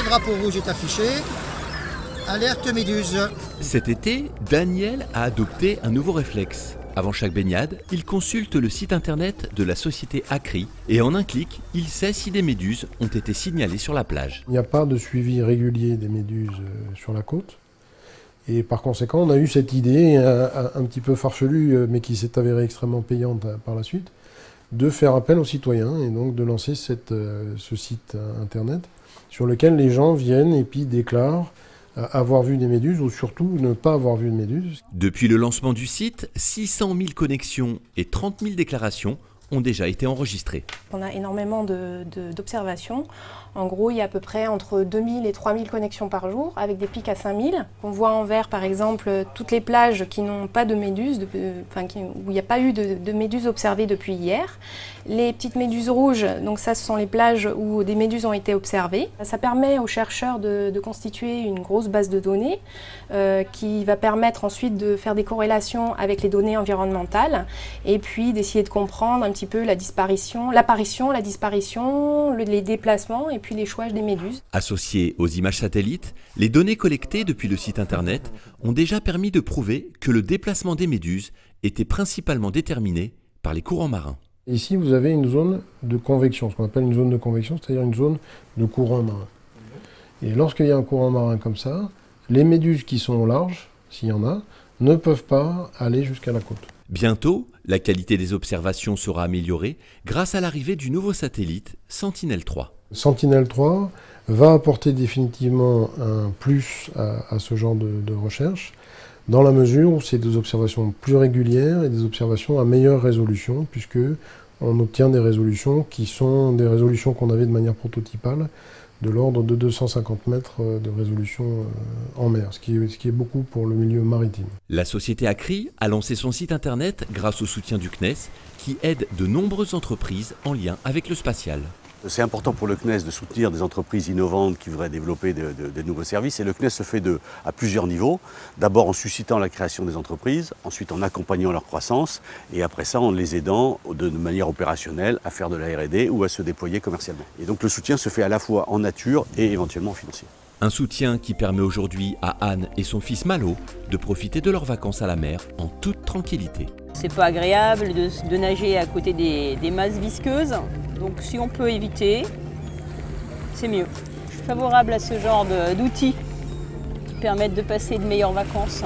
drapeau rouge est affiché. Alerte méduse. Cet été, Daniel a adopté un nouveau réflexe. Avant chaque baignade, il consulte le site internet de la société Acri et en un clic, il sait si des méduses ont été signalées sur la plage. Il n'y a pas de suivi régulier des méduses sur la côte. Et par conséquent, on a eu cette idée un petit peu farfelue, mais qui s'est avérée extrêmement payante par la suite, de faire appel aux citoyens et donc de lancer ce site internet sur lequel les gens viennent et puis déclarent avoir vu des méduses ou surtout ne pas avoir vu de méduses. Depuis le lancement du site, 600 000 connexions et 30 000 déclarations ont déjà été enregistrées. On a énormément d'observations. En gros, il y a à peu près entre 2000 et 3000 connexions par jour, avec des pics à 5000. On voit en vert, par exemple, toutes les plages qui n'ont pas de méduses, où il n'y a pas eu de méduses observées depuis hier. Les petites méduses rouges, donc ça, ce sont les plages où des méduses ont été observées. Ça permet aux chercheurs de constituer une grosse base de données qui va permettre ensuite de faire des corrélations avec les données environnementales et puis d'essayer de comprendre un petit peu l'apparition, la disparition, les déplacements et puis l'échouage des méduses. Associées aux images satellites, les données collectées depuis le site internet ont déjà permis de prouver que le déplacement des méduses était principalement déterminé par les courants marins. Ici, vous avez une zone de convection, ce qu'on appelle une zone de convection, c'est-à-dire une zone de courant marin. Et lorsqu'il y a un courant marin comme ça, les méduses qui sont au large, s'il y en a, ne peuvent pas aller jusqu'à la côte. Bientôt, la qualité des observations sera améliorée grâce à l'arrivée du nouveau satellite Sentinel-3. Sentinel-3 va apporter définitivement un plus à ce genre de recherche, dans la mesure où c'est des observations plus régulières et des observations à meilleure résolution, puisque on obtient des résolutions qui sont des résolutions qu'on avait de manière prototypale, de l'ordre de 250 mètres de résolution en mer, ce qui est beaucoup pour le milieu maritime. La société Acri a lancé son site internet grâce au soutien du CNES, qui aide de nombreuses entreprises en lien avec le spatial. C'est important pour le CNES de soutenir des entreprises innovantes qui voudraient développer de nouveaux services. Et le CNES se fait à plusieurs niveaux. D'abord en suscitant la création des entreprises, ensuite en accompagnant leur croissance, et après ça en les aidant de manière opérationnelle à faire de la R&D ou à se déployer commercialement. Et donc le soutien se fait à la fois en nature et éventuellement en financier. Un soutien qui permet aujourd'hui à Anne et son fils Malo de profiter de leurs vacances à la mer en toute tranquillité. C'est pas agréable de nager à côté des masses visqueuses, donc si on peut éviter, c'est mieux. Je suis favorable à ce genre d'outils qui permettent de passer de meilleures vacances.